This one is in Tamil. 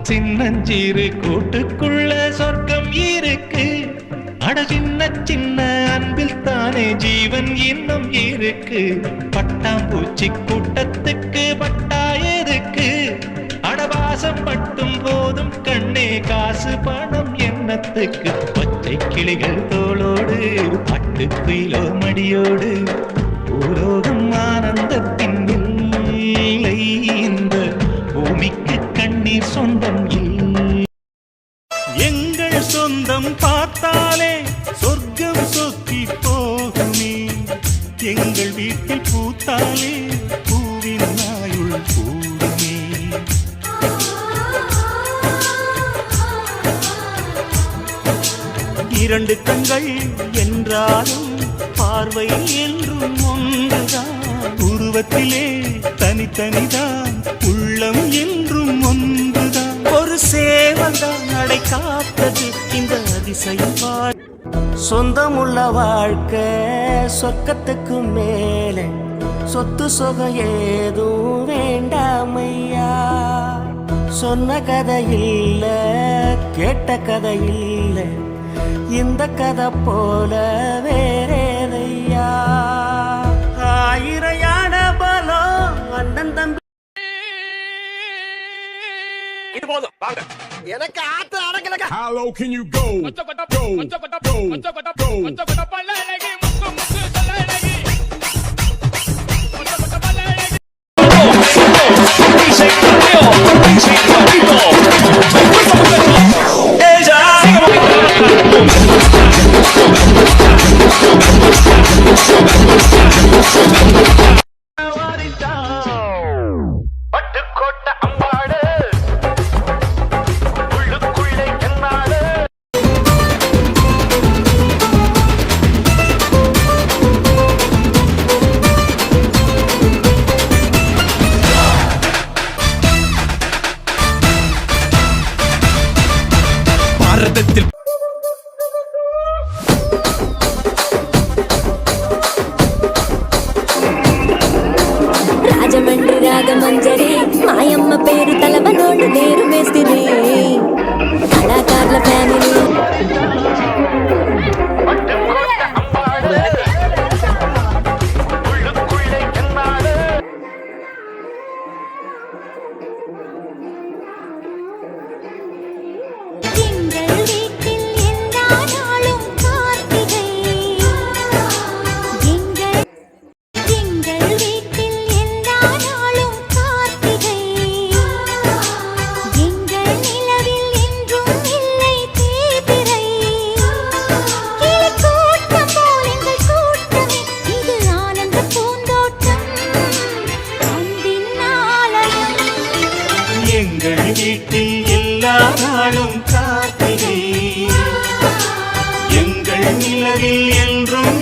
சின்னஞ்சிறு கூட்டுக்குள்ள சொர்க்கம் இருக்கு. அட சின்ன சின்ன அன்பில் தானே ஜீவன் இன்னும் இருக்கு. பட்டாம்பூச்சி கூட்டத்துக்கு பட்டா எதுக்கு? அடவாசம் மட்டும் போதும் கண்ணே, காசு பணம் என்னத்துக்கு? பச்சை கிளிகள் தோளோடு பட்டு குயிலோ மடியோடு பூலோகம் ஆனந்தத்தின் இல்லை. இந்த பூமிக்கு கண்ணீர் சொந்தம் இல்லை. எங்கள் சொந்தம் பார்த்தாலே சொர்க்கம் சொத்தி போகுமே. எங்கள் வீட்டில் பூத்தாலே பூவின் நாயுள் கூடுமே. இரண்டு கண்கள் என்றாலும் பார்வை என்றும் ஒன்றுதான். உருவத்திலே தனித்தனிதான், உள்ளம் என்றும் ஒன்றுதான். ஒரு சேவல்தான் நடை காத்தது இந்த அதிசயம். சொந்தமுள்ள வாழ்க்கை சொர்க்கத்துக்கு மேலே, சொத்து சொகம் ஏதும் வேண்டாமையா. சொன்ன கதை இல்ல, கேட்ட கதை இல்ல, இந்த கதை போல வேறேதையா. ஆயிரையான பலம் அண்ணன் தம்பி. இது போதும் வாங்க. எனக்கு ஆத்த அடக்கலங்க. How low can you go? Rajahmundry Ragamanjari మాయమ్మ పేరు తలవనోడు నేరు మేస్తిరి కళాకారుల ఫ్యామిలీ. எங்கள் வீட்டில் எல்லா நாளும் கார்த்திகை, எங்கள் நிலவில் என்றும்